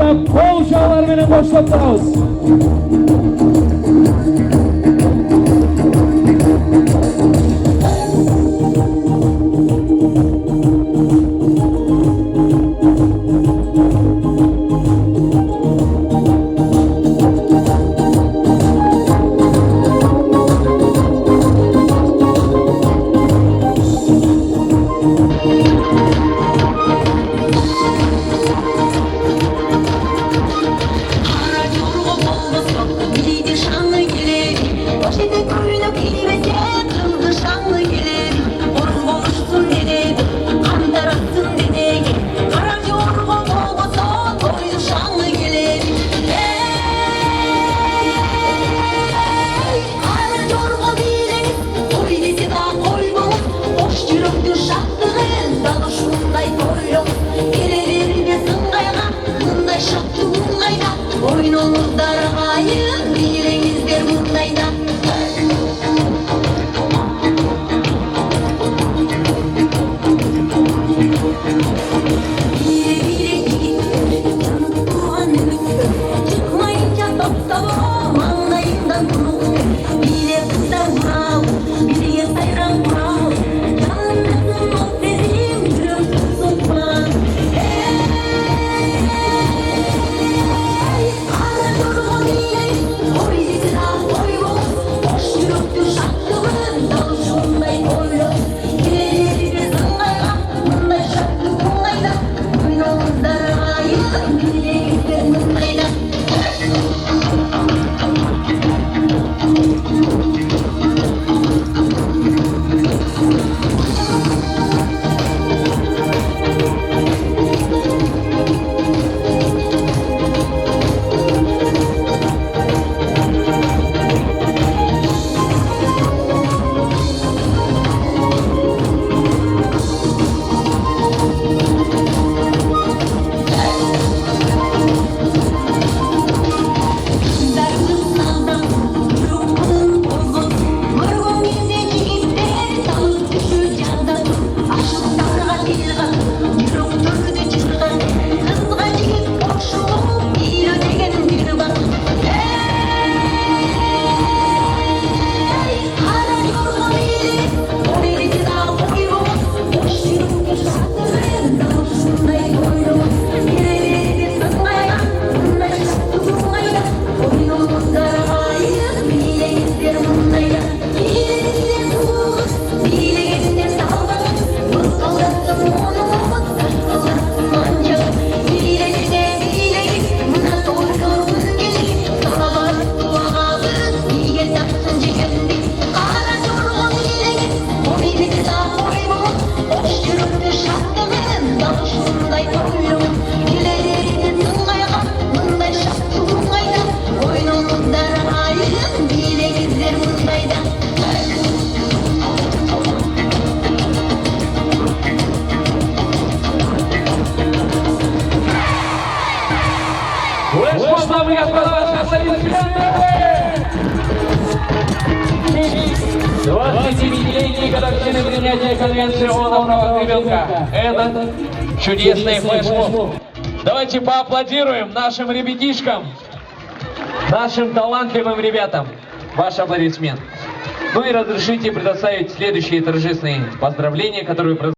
Kol çağlarının boşluklarız. Oyunumuzda ayın bilenizler mutlayda. Bire bire gidip canım kuanı çıkmayınca toptavam anlayından bunu. Bire kızdan bravo, bire sayran bravo. Canımızın o dedim yürüm tutman. Дамы и господа, аплодисменты! 27-летний годовщины принятия Конвенции ООН о правах ребенка. Это чудесный флешмоб. Давайте поаплодируем нашим ребятишкам, нашим талантливым ребятам. Ваш аплодисмент. Ну и разрешите предоставить следующие торжественные поздравления, которые